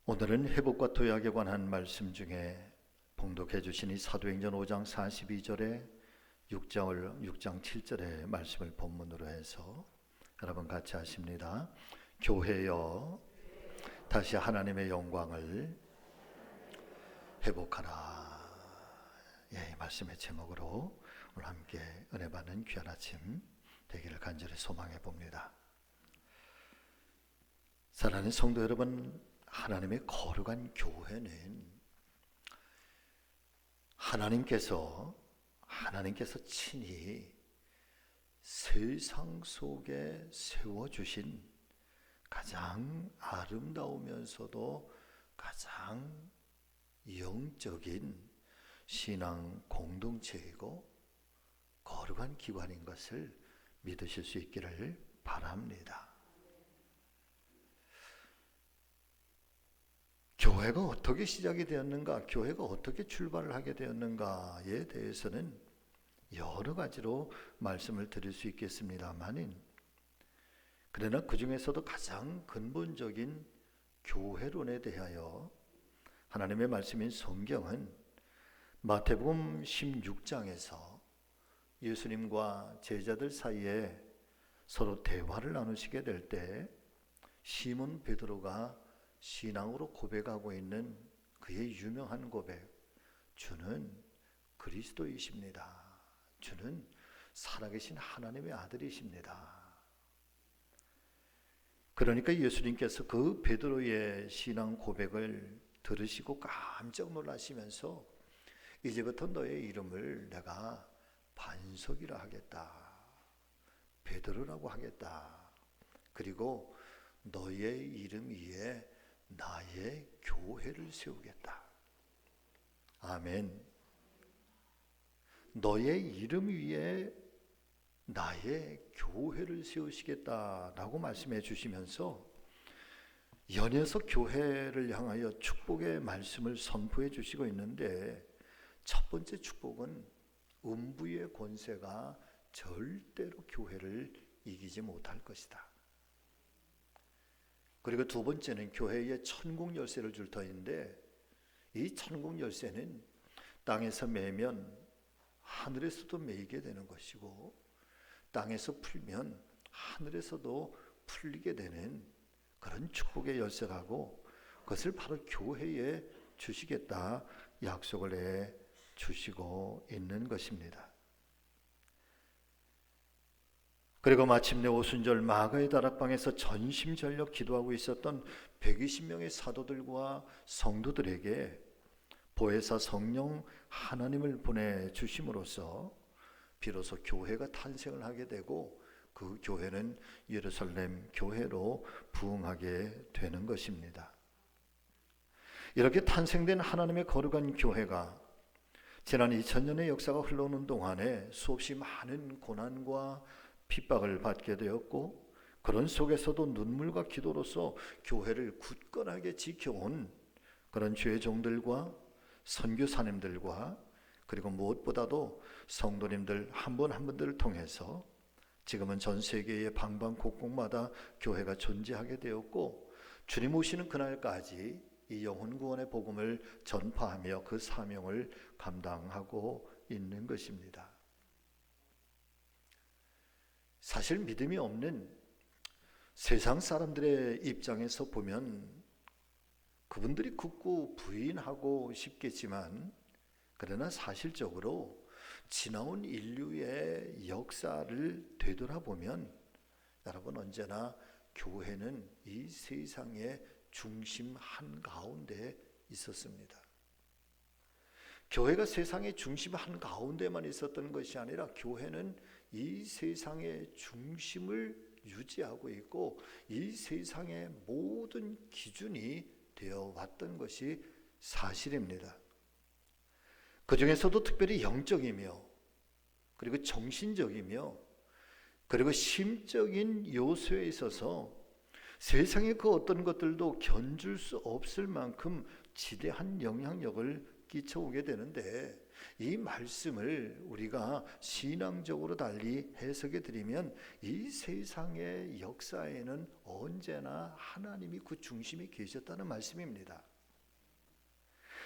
오늘은 회복과 도약에 관한 말씀 중에 봉독해 주신 이 사도행전 5장 42절에 6장 7절의 말씀을 본문으로 해서 여러분 같이 하십니다. 교회여 다시 하나님의 영광을 회복하라. 이 말씀의 제목으로 오늘 함께 은혜 받는 귀한 아침 되기를 간절히 소망해 봅니다. 사랑하는 성도 여러분, 하나님의 거룩한 교회는 하나님께서 친히 세상 속에 세워주신 가장 아름다우면서도 가장 영적인 신앙 공동체이고 거룩한 기관인 것을 믿으실 수 있기를 바랍니다. 교회가 어떻게 시작이 되었는가, 교회가 어떻게 출발을 하게 되었는가에 대해서는 여러 가지로 말씀을 드릴 수 있겠습니다만, 그러나 그 중에서도 가장 근본적인 교회론에 대하여 하나님의 말씀인 성경은 마태복음 16장에서 예수님과 제자들 사이에 서로 대화를 나누시게 될 때 시몬 베드로가 신앙으로 고백하고 있는 그의 유명한 고백, 주는 그리스도이십니다. 주는 살아계신 하나님의 아들이십니다. 그러니까 예수님께서 그 베드로의 신앙 고백을 들으시고 깜짝 놀라시면서 이제부터 너의 이름을 내가 반석이라 하겠다, 베드로라고 하겠다, 그리고 너의 이름 위에 나의 교회를 세우겠다. 아멘. 너의 이름 위에 나의 교회를 세우시겠다라고 말씀해 주시면서 연이어서 교회를 향하여 축복의 말씀을 선포해 주시고 있는데, 첫 번째 축복은 음부의 권세가 절대로 교회를 이기지 못할 것이다. 그리고 두 번째는 교회에 천국 열쇠를 줄 터인데, 이 천국 열쇠는 땅에서 매면 하늘에서도 매이게 되는 것이고, 땅에서 풀면 하늘에서도 풀리게 되는 그런 축복의 열쇠라고, 그것을 바로 교회에 주시겠다 약속을 해 주시고 있는 것입니다. 그리고 마침내 오순절 마가의 다락방에서 전심전력 기도하고 있었던 120명의 사도들과 성도들에게 보혜사 성령 하나님을 보내주심으로써 비로소 교회가 탄생을 하게 되고, 그 교회는 예루살렘 교회로 부흥하게 되는 것입니다. 이렇게 탄생된 하나님의 거룩한 교회가 지난 2000년의 역사가 흘러오는 동안에 수없이 많은 고난과 핍박을 받게 되었고, 그런 속에서도 눈물과 기도로서 교회를 굳건하게 지켜온 그런 주의 종들과 선교사님들과, 그리고 무엇보다도 성도님들 한 분 한 분들을 통해서 지금은 전 세계의 방방곡곡마다 교회가 존재하게 되었고, 주님 오시는 그날까지 이 영혼 구원의 복음을 전파하며 그 사명을 감당하고 있는 것입니다. 사실 믿음이 없는 세상 사람들의 입장에서 보면 그분들이 굳고 부인하고 싶겠지만, 그러나 사실적으로 지나온 인류의 역사를 되돌아보면 여러분, 언제나 교회는 이 세상의 중심 한가운데 있었습니다. 교회가 세상의 중심 한가운데만 있었던 것이 아니라 교회는 이 세상의 중심을 유지하고 있고 이 세상의 모든 기준이 되어 왔던 것이 사실입니다. 그 중에서도 특별히 영적이며, 그리고 정신적이며, 그리고 심적인 요소에 있어서 세상의 그 어떤 것들도 견줄 수 없을 만큼 지대한 영향력을 끼쳐오게 되는데, 이 말씀을 우리가 신앙적으로 달리 해석해 드리면 이 세상의 역사에는 언제나 하나님이 그 중심에 계셨다는 말씀입니다.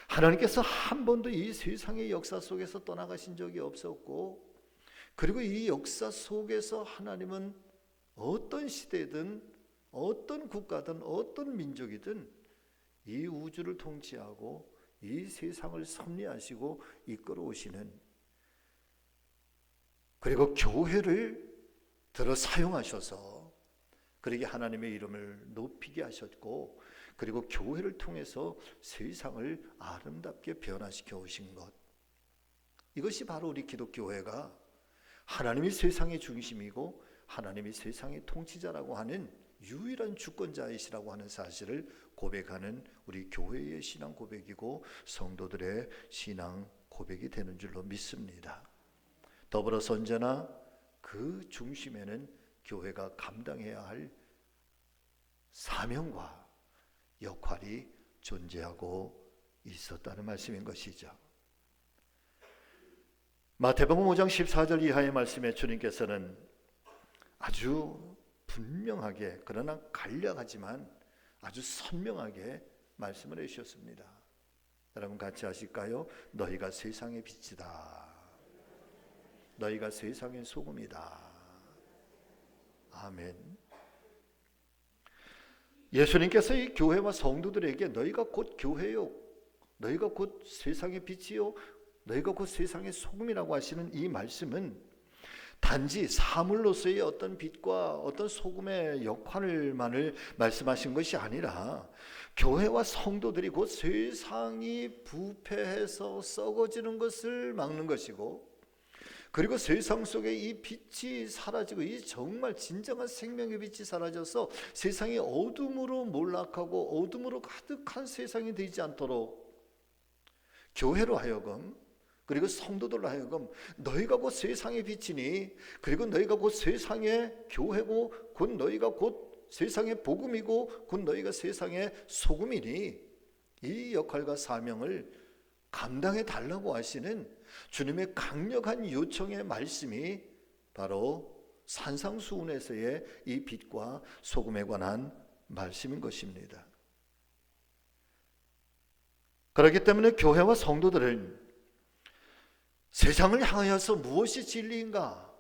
하나님께서 한 번도 이 세상의 역사 속에서 떠나가신 적이 없었고, 그리고 이 역사 속에서 하나님은 어떤 시대든 어떤 국가든 어떤 민족이든 이 우주를 통치하고 이 세상을 섭리하시고 이끌어 오시는, 그리고 교회를 들어 사용하셔서 그러게 하나님의 이름을 높이게 하셨고, 그리고 교회를 통해서 세상을 아름답게 변화시켜 오신 것, 이것이 바로 우리 기독교회가 하나님이 세상의 중심이고 하나님이 세상의 통치자라고 하는 유일한 주권자이시라고 하는 사실을 고백하는 우리 교회의 신앙 고백이고 성도들의 신앙 고백이 되는 줄로 믿습니다. 더불어서 언제나 그 중심에는 교회가 감당해야 할 사명과 역할이 존재하고 있었다는 말씀인 것이죠. 마태복음 5장 14절 이하의 말씀에 주님께서는 아주 분명하게, 그러나 간략하지만 아주 선명하게 말씀을 해주셨습니다. 여러분 같이 하실까요? 너희가 세상의 빛이다. 너희가 세상의 소금이다. 아멘. 예수님께서 이 교회와 성도들에게 너희가 곧 교회요, 너희가 곧 세상의 빛이요, 너희가 곧 세상의 소금이라고 하시는 이 말씀은 단지 사물로서의 어떤 빛과 어떤 소금의 역할만을 말씀하신 것이 아니라 교회와 성도들이 곧 세상이 부패해서 썩어지는 것을 막는 것이고, 그리고 세상 속에 이 빛이 사라지고 이 정말 진정한 생명의 빛이 사라져서 세상이 어둠으로 몰락하고 어둠으로 가득한 세상이 되지 않도록 교회로 하여금, 그리고 성도들로 하여금 너희가 곧 세상의 빛이니, 그리고 너희가 곧 세상의 교회고, 곧 너희가 곧 세상의 복음이고, 곧 너희가 세상의 소금이니, 이 역할과 사명을 감당해 달라고 하시는 주님의 강력한 요청의 말씀이 바로 산상수훈에서의 이 빛과 소금에 관한 말씀인 것입니다. 그렇기 때문에 교회와 성도들은 세상을 향하여서 무엇이 진리인가,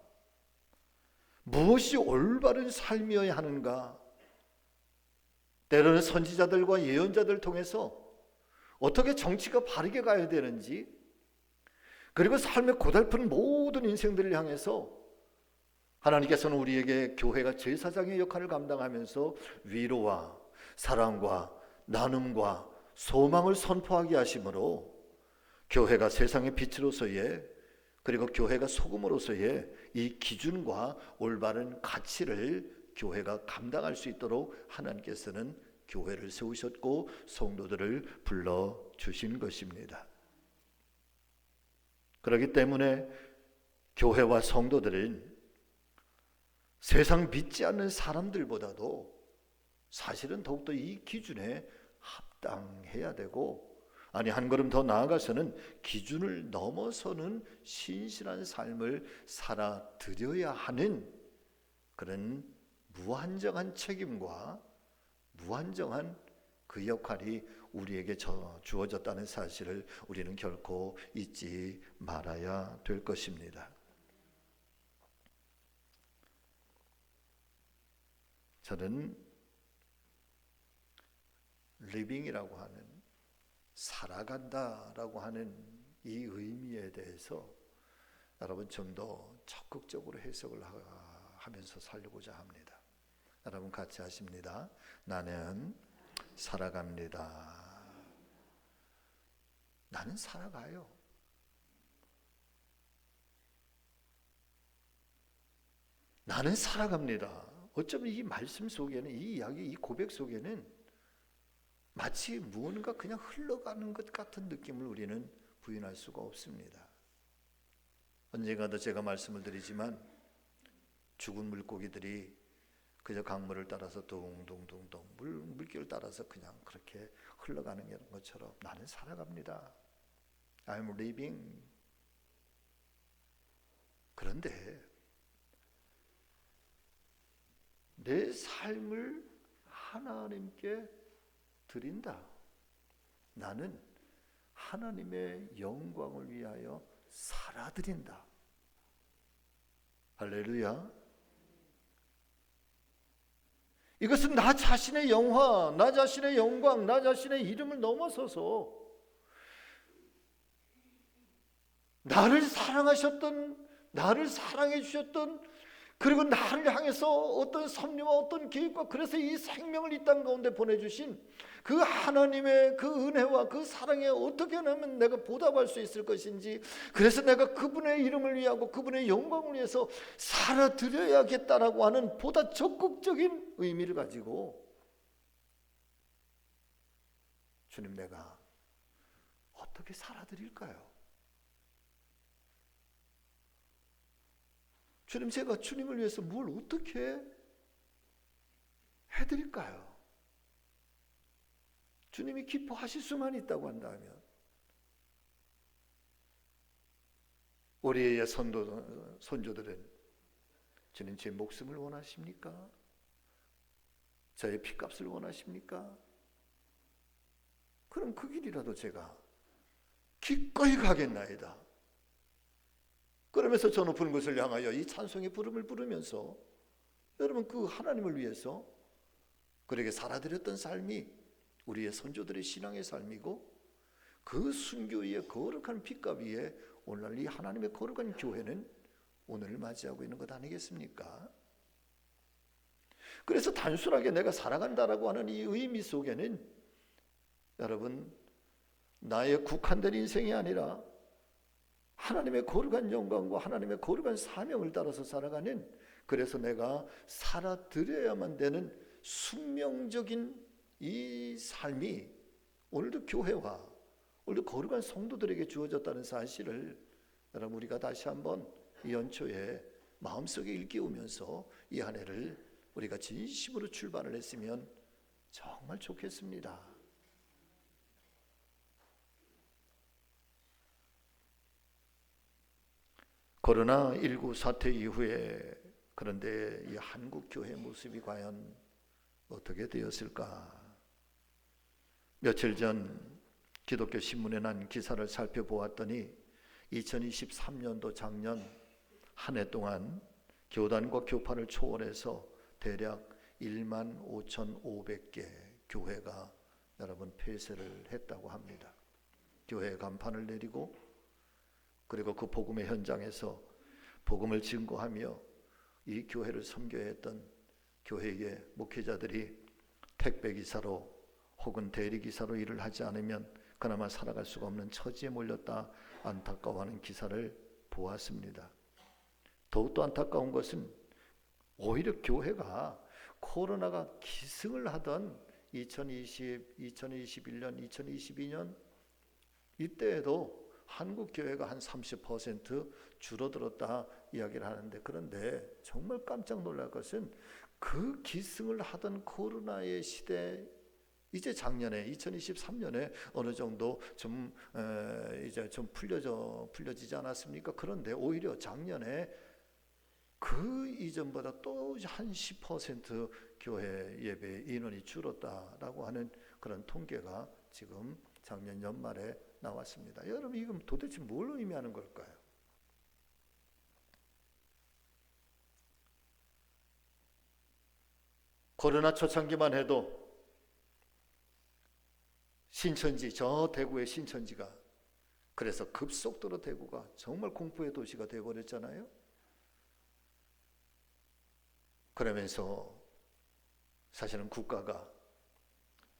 무엇이 올바른 삶이어야 하는가, 때로는 선지자들과 예언자들 통해서 어떻게 정치가 바르게 가야 되는지, 그리고 삶의 고달픈 모든 인생들을 향해서 하나님께서는 우리에게 교회가 제사장의 역할을 감당하면서 위로와 사랑과 나눔과 소망을 선포하게 하심으로 교회가 세상의 빛으로서의, 그리고 교회가 소금으로서의 이 기준과 올바른 가치를 교회가 감당할 수 있도록 하나님께서는 교회를 세우셨고 성도들을 불러주신 것입니다. 그렇기 때문에 교회와 성도들은 세상 믿지 않는 사람들보다도 사실은 더욱더 이 기준에 합당해야 되고, 아니 한 걸음 더 나아가서는 기준을 넘어서는 신실한 삶을 살아드려야 하는 그런 무한정한 책임과 무한정한 그 역할이 우리에게 주어졌다는 사실을 우리는 결코 잊지 말아야 될 것입니다. 저는 리빙이라고 하는, 살아간다라고 하는 이 의미에 대해서 여러분 좀 더 적극적으로 해석을 하면서 살려고자 합니다. 여러분 같이 하십니다. 나는 살아갑니다. 나는 살아가요. 나는 살아갑니다. 어쩌면 이 말씀 속에는, 이 이야기, 이 고백 속에는 마치 무언가 그냥 흘러가는 것 같은 느낌을 우리는 부인할 수가 없습니다. 언젠가도 제가 말씀을 드리지만 죽은 물고기들이 그저 강물을 따라서 동동동동 물길을 따라서 그냥 그렇게 흘러가는 것처럼 나는 살아갑니다. I'm living. 그런데 내 삶을 하나님께 드린다. 나는 하나님의 영광을 위하여 살아드린다. 할렐루야. 이것은 나 자신의 영화, 나 자신의 영광, 나 자신의 이름을 넘어서서 나를 사랑하셨던, 나를 사랑해 주셨던, 그리고 나를 향해서 어떤 섭리와 어떤 계획과, 그래서 이 생명을 이 땅 가운데 보내주신 그 하나님의 그 은혜와 그 사랑에 어떻게 하면 내가 보답할 수 있을 것인지, 그래서 내가 그분의 이름을 위하고 그분의 영광을 위해서 살아드려야겠다라고 하는 보다 적극적인 의미를 가지고, 주님, 내가 어떻게 살아드릴까요? 주님, 제가 주님을 위해서 뭘 어떻게 해드릴까요? 주님이 기뻐하실 수만 있다고 한다면, 우리의 선조들은 주님, 제 목숨을 원하십니까? 저의 피값을 원하십니까? 그럼 그 길이라도 제가 기꺼이 가겠나이다. 그러면서 저 높은 곳을 향하여 이 찬송의 부름을 부르면서, 여러분, 그 하나님을 위해서 그에게 살아드렸던 삶이 우리의 선조들의 신앙의 삶이고, 그 순교의 거룩한 핏값 위에 오늘날 이 하나님의 거룩한 교회는 오늘을 맞이하고 있는 것 아니겠습니까? 그래서 단순하게 내가 살아간다라고 하는 이 의미 속에는, 여러분, 나의 국한된 인생이 아니라 하나님의 거룩한 영광과 하나님의 거룩한 사명을 따라서 살아가는, 그래서 내가 살아드려야만 되는 숙명적인 이 삶이 오늘도 교회와 오늘도 거룩한 성도들에게 주어졌다는 사실을, 여러분, 우리가 다시 한번 이 연초에 마음속에 일깨우면서 이 한 해를 우리가 진심으로 출발을 했으면 정말 좋겠습니다. 코로나19 사태 이후에, 그런데 이 한국 교회 모습이 과연 어떻게 되었을까? 며칠 전 기독교 신문에 난 기사를 살펴보았더니 2023년도 작년 한 해 동안 교단과 교파를 초월해서 대략 15,500개 교회가, 여러분, 폐쇄를 했다고 합니다. 교회 간판을 내리고, 그리고 그 복음의 현장에서 복음을 증거하며 이 교회를 섬겨야 했던 교회의 목회자들이 택배기사로 혹은 대리기사로 일을 하지 않으면 그나마 살아갈 수가 없는 처지에 몰렸다, 안타까워하는 기사를 보았습니다. 더욱더 안타까운 것은 오히려 교회가 코로나가 기승을 하던 2020, 2021년, 2022년 이때에도 한국 교회가 한 30% 줄어들었다 이야기를 하는데, 그런데 정말 깜짝 놀랄 것은 그 기승을 하던 코로나의 시대, 이제 작년에 2023년에 어느 정도 좀 이제 좀 풀려지지 않았습니까? 그런데 오히려 작년에 그 이전보다 또 한 10% 교회 예배 인원이 줄었다라고 하는 그런 통계가 지금 작년 연말에 나왔습니다. 여러분, 이건 도대체 뭘 의미하는 걸까요? 코로나 초창기만 해도 신천지, 저 대구의 신천지가, 그래서 급속도로 대구가 정말 공포의 도시가 되어버렸잖아요. 그러면서 사실은 국가가,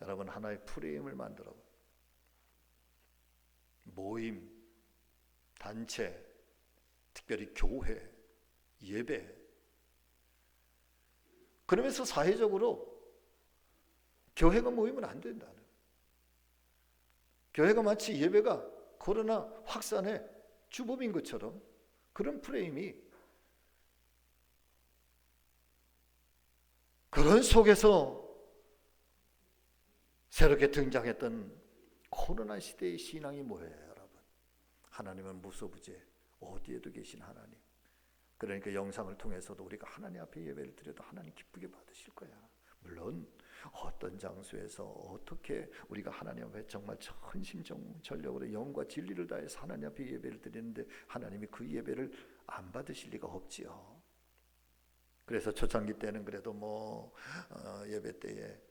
여러분, 하나의 프레임을 만들어 모임, 단체, 특별히 교회, 예배, 그러면서 사회적으로 교회가 모이면 안 된다는, 교회가 마치 예배가 코로나 확산의 주범인 것처럼 그런 프레임이, 그런 속에서 새롭게 등장했던 코로나 시대의 신앙이 뭐예요, 여러분? 하나님은 무소부재 어디에도 계신 하나님, 그러니까 영상을 통해서도 우리가 하나님 앞에 예배를 드려도 하나님 기쁘게 받으실 거야. 물론 어떤 장소에서 어떻게 우리가 하나님 앞에 정말 전심전력으로 영과 진리를 다해서 하나님 앞에 예배를 드리는데 하나님이 그 예배를 안 받으실 리가 없지요. 그래서 초창기 때는 그래도 예배 때에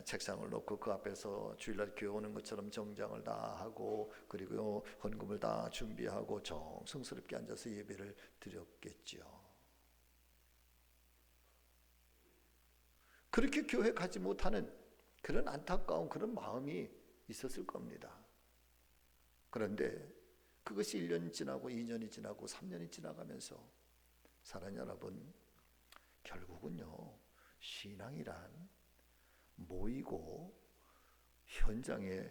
책상을 놓고 그 앞에서 주일날 교회 오는 것처럼 정장을 다 하고 그리고 헌금을 다 준비하고 정성스럽게 앉아서 예배를 드렸겠지요. 그렇게 교회 가지 못하는 그런 안타까운 그런 마음이 있었을 겁니다. 그런데 그것이 1년 지나고 2년이 지나고 3년이 지나가면서 사랑하는 여러분, 결국은요, 신앙이란 모이고 현장에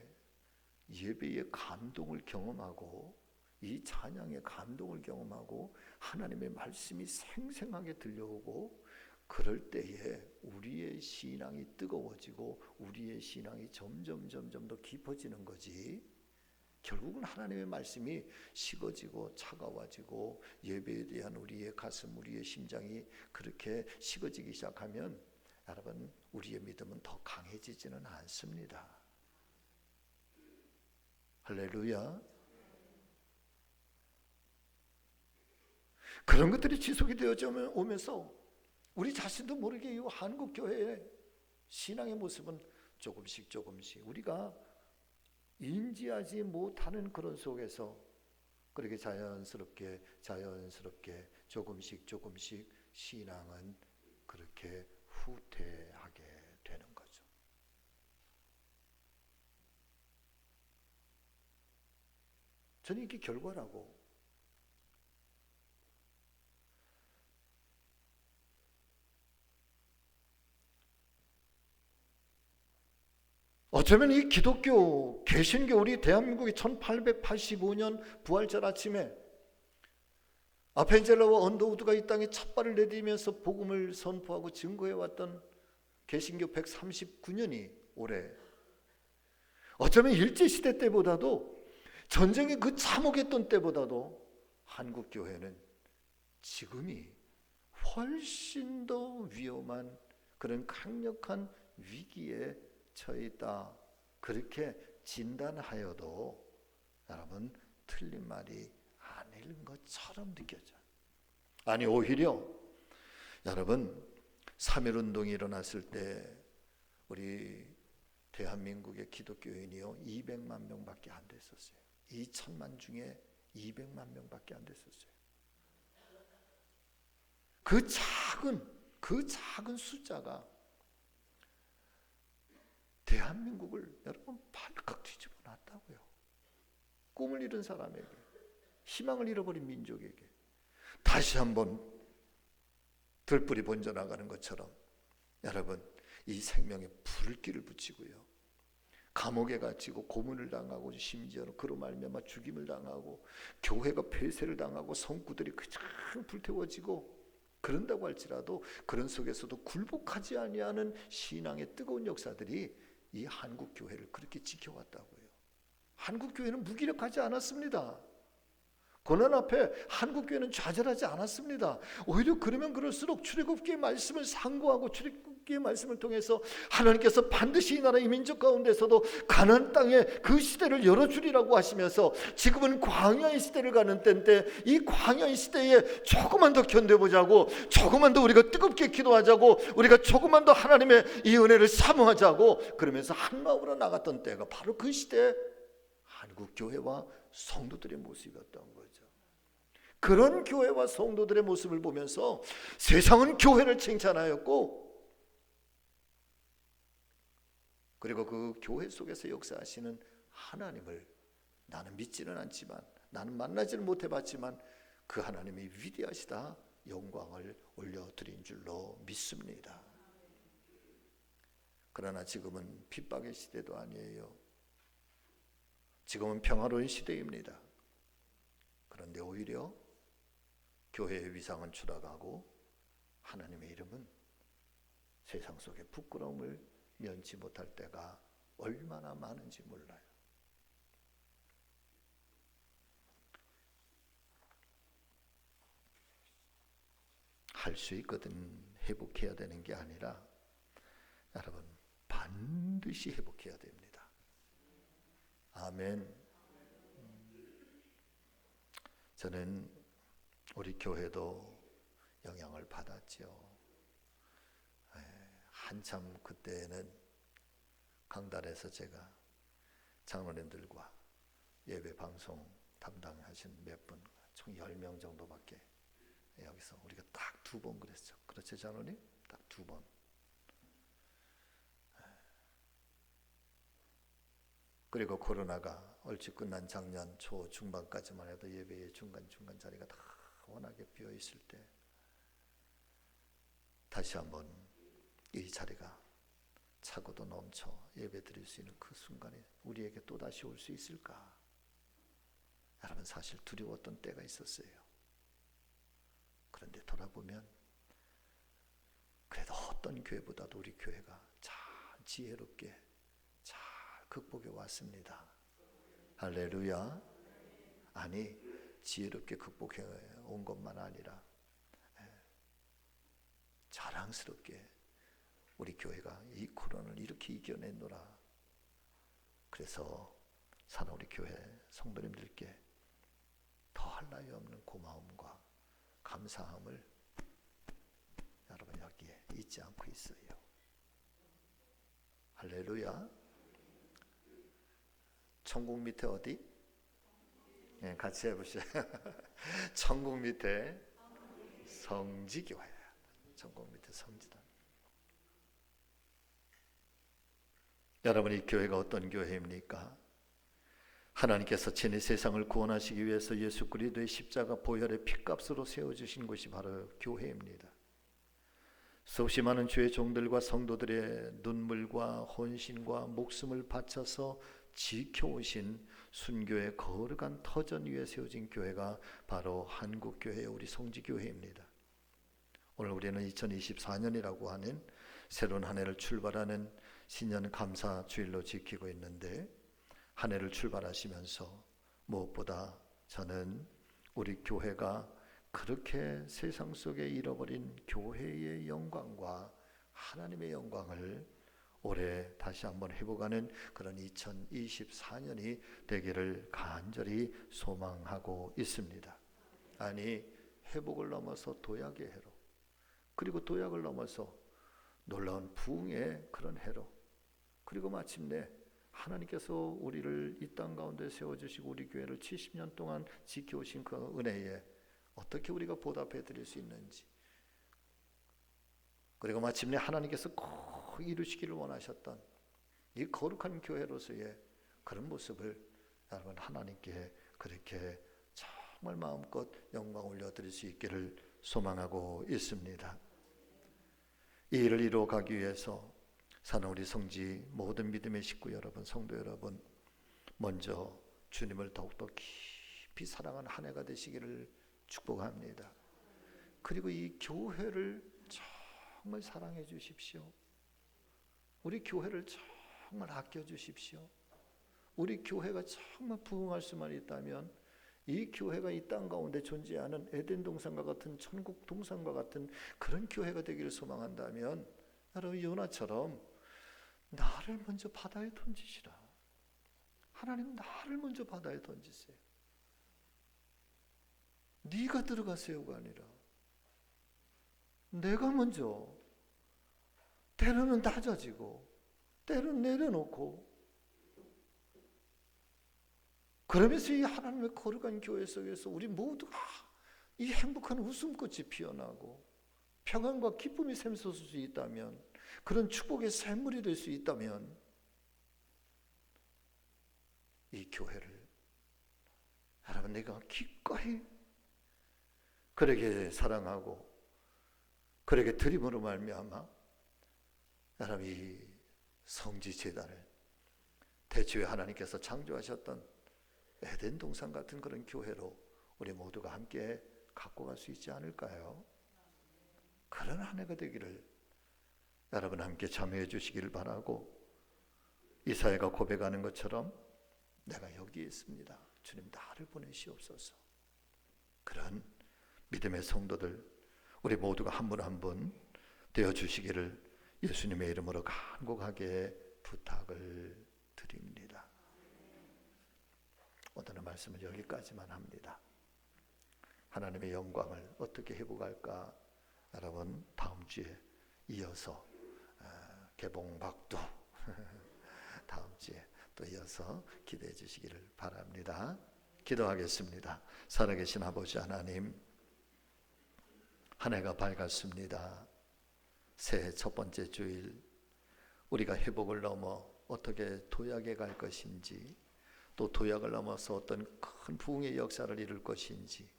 예배의 감동을 경험하고 이 찬양의 감동을 경험하고 하나님의 말씀이 생생하게 들려오고 그럴 때에 우리의 신앙이 뜨거워지고 우리의 신앙이 점점 더 깊어지는 거지. 결국은 하나님의 말씀이 식어지고 차가워지고 예배에 대한 우리의 가슴, 우리의 심장이 그렇게 식어지기 시작하면 여러분, 우리의 믿음은 더 강해지지는 않습니다. 할렐루야. 그런 것들이 지속이 되어져 오면서 우리 자신도 모르게 이 한국 교회의 신앙의 모습은 조금씩 우리가 인지하지 못하는 그런 속에서 그렇게 자연스럽게 조금씩 신앙은 그렇게 후퇴하게 되는 거죠. 저는 이게 결과라고. 어쩌면 이 기독교, 개신교, 우리 대한민국이 1885년 부활절 아침에 아펜젤러와 언더우드가 이 땅에 첫 발을 내디디면서 복음을 선포하고 증거해왔던 개신교 139년이 올해, 어쩌면 일제시대 때보다도 전쟁의 그 참혹했던 때보다도 한국교회는 지금이 훨씬 더 위험한 그런 강력한 위기에 처해 있다. 그렇게 진단하여도 여러분 틀린 말이 아닌 것처럼 느껴져요. 아니 오히려 여러분 3.1운동이 일어났을 때 우리 대한민국의 기독교인이요 200만 명밖에 안 됐었어요. 2천만 중에 200만 명밖에 안 됐었어요. 그 작은 숫자가 대한민국을 여러분 발칵 뒤집어 놨다고요. 꿈을 잃은 사람에게, 희망을 잃어버린 민족에게 다시 한번 들불이 번져나가는 것처럼 여러분 이 생명에 불길을 붙이고요, 감옥에 갇히고 고문을 당하고 심지어는 그로 말미암아 죽임을 당하고 교회가 폐쇄를 당하고 성구들이 그냥 불태워지고 그런다고 할지라도 그런 속에서도 굴복하지 아니하는 신앙의 뜨거운 역사들이 이 한국 교회를 그렇게 지켜왔다고요. 한국 교회는 무기력하지 않았습니다. 고난 앞에 한국 교회는 좌절하지 않았습니다. 오히려 그러면 그럴수록 출애굽기의 말씀을 상고하고 출애굽기의 말씀을 통해서 하나님께서 반드시 이 나라 이 민족 가운데서도 가나안 땅에 그 시대를 열어주리라고 하시면서 지금은 광야의 시대를 가는 때인데 이 광야의 시대에 조금만 더 견뎌보자고, 조금만 더 우리가 뜨겁게 기도하자고, 우리가 조금만 더 하나님의 이 은혜를 사모하자고 그러면서 한마음으로 나갔던 때가 바로 그 시대에 한국 교회와 성도들의 모습이었던 거죠. 그런 교회와 성도들의 모습을 보면서 세상은 교회를 칭찬하였고, 그리고 그 교회 속에서 역사하시는 하나님을 나는 믿지는 않지만, 나는 만나지는 못해봤지만 그 하나님이 위대하시다 영광을 올려드린 줄로 믿습니다. 그러나 지금은 핍박의 시대도 아니에요. 지금은 평화로운 시대입니다. 그런데 오히려 교회의 위상은 추락하고 하나님의 이름은 세상 속의 부끄러움을 면치 못할 때가 얼마나 많은지 몰라요. 할 수 있거든 회복해야 되는 게 아니라 여러분 반드시 회복해야 됩니다. 아멘. 저는 우리 교회도 영향을 받았죠. 한참 그때는 강단에서 제가 장로님들과 예배 방송 담당하신 몇 분, 총 10명 정도밖에 여기서 우리가 딱 2번 그랬죠. 그렇죠 장로님? 딱 2번. 그리고 코로나가 얼추 끝난 작년 초 중반까지만 해도 예배의 중간중간 자리가 다 워낙에 비어있을 때 다시 한번 이 자리가 차고도 넘쳐 예배 드릴 수 있는 그 순간에 우리에게 또다시 올 수 있을까? 여러분 사실 두려웠던 때가 있었어요. 그런데 돌아보면 그래도 어떤 교회보다도 우리 교회가 잘 지혜롭게 잘 극복해 왔습니다. 할렐루야. 아니 지혜롭게 극복해 온 것만 아니라 자랑스럽게 우리 교회가 이 코로나를 이렇게 이겨냈노라. 그래서 사는 우리 교회 성도님들께 더할 나위 없는 고마움과 감사함을 여러분 여기에 잊지 않고 있어요. 할렐루야. 천국 밑에 어디? 네, 같이 해보시죠. 천국 밑에 성지교회. 천국 밑에 성지다. 여러분 이 교회가 어떤 교회입니까? 하나님께서 친히 세상을 구원하시기 위해서 예수 그리스도의 십자가 보혈의 피값으로 세워주신 곳이 바로 교회입니다. 수없이 많은 주의 종들과 성도들의 눈물과 헌신과 목숨을 바쳐서 지켜오신 순교의 거룩한 터전 위에 세워진 교회가 바로 한국교회의 우리 성지교회입니다. 오늘 우리는 2024년이라고 하는 새로운 한 해를 출발하는 신년 감사 주일로 지키고 있는데 한 해를 출발하시면서 무엇보다 저는 우리 교회가 그렇게 세상 속에 잃어버린 교회의 영광과 하나님의 영광을 올해 다시 한번 회복하는 그런 2024년이 되기를 간절히 소망하고 있습니다. 아니 회복을 넘어서 도약의 해로, 그리고 도약을 넘어서 놀라운 부흥의 그런 해로, 그리고 마침내 하나님께서 우리를 이 땅 가운데 세워주시고 우리 교회를 70년 동안 지켜오신 그 은혜에 어떻게 우리가 보답해 드릴 수 있는지, 그리고 마침내 하나님께서 꼭 이루시기를 원하셨던 이 거룩한 교회로서의 그런 모습을 여러분 하나님께 그렇게 정말 마음껏 영광 올려드릴 수 있기를 소망하고 있습니다. 이 일을 이루어가기 위해서 사는 우리 성지 모든 믿음의 식구 여러분, 성도 여러분, 먼저 주님을 더욱더 깊이 사랑하는 한 해가 되시기를 축복합니다. 그리고 이 교회를 정말 사랑해 주십시오. 우리 교회를 정말 아껴 주십시오. 우리 교회가 정말 부흥할 수만 있다면 이 교회가 이 땅 가운데 존재하는 에덴 동산과 같은 천국 동산과 같은 그런 교회가 되기를 소망한다면 여러분 요나처럼 나를 먼저 바다에 던지시라. 하나님 나를 먼저 바다에 던지세요. 네가 들어가세요가 아니라 내가 먼저, 때로는 낮아지고 때로는 내려놓고, 그러면서 이 하나님의 거룩한 교회 속에서 우리 모두가 이 행복한 웃음꽃이 피어나고 평안과 기쁨이 샘솟을 수 있다면, 그런 축복의 샘물이 될 수 있다면 이 교회를 여러분 내가 기꺼이 그렇게 사랑하고 그렇게 드림으로 말미암아 여러분 이 성지재단을 대초에 하나님께서 창조하셨던 에덴 동산 같은 그런 교회로 우리 모두가 함께 갖고 갈 수 있지 않을까요? 그런 한 해가 되기를 여러분 함께 참여해 주시기를 바라고, 이사야가 고백하는 것처럼 내가 여기에 있습니다. 주님 나를 보내시옵소서. 그런 믿음의 성도들, 우리 모두가 한 분 한 분 되어 주시기를 예수님의 이름으로 간곡하게 부탁을 드립니다. 오늘의 말씀은 여기까지만 합니다. 하나님의 영광을 어떻게 회복할까? 여러분 다음 주에 이어서 개봉박두 다음 주에 또 이어서 기대해 주시기를 바랍니다. 기도하겠습니다. 살아계신 아버지 하나님, 한 해가 밝았습니다. 새해 첫 번째 주일, 우리가 회복을 넘어 어떻게 도약해 갈 것인지, 또 도약을 넘어서 어떤 큰 부흥의 역사를 이룰 것인지,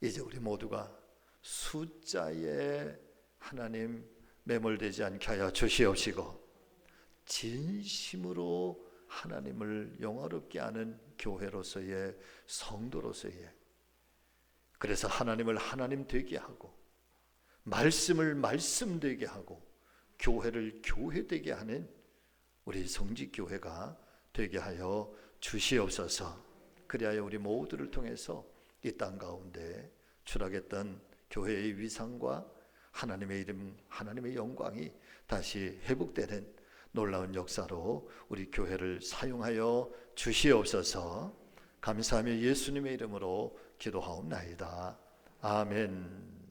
이제 우리 모두가 숫자에 하나님 매몰되지 않게 하여 주시옵시고, 진심으로 하나님을 영화롭게 하는 교회로서의, 성도로서의, 그래서 하나님을 하나님 되게 하고 말씀을 말씀 되게 하고 교회를 교회 되게 하는 우리 성직교회가 되게 하여 주시옵소서. 그리하여 우리 모두를 통해서 이 땅 가운데 추락했던 교회의 위상과 하나님의 이름, 하나님의 영광이 다시 회복되는 놀라운 역사로 우리 교회를 사용하여 주시옵소서. 감사하며 예수님의 이름으로 기도하옵나이다. 아멘.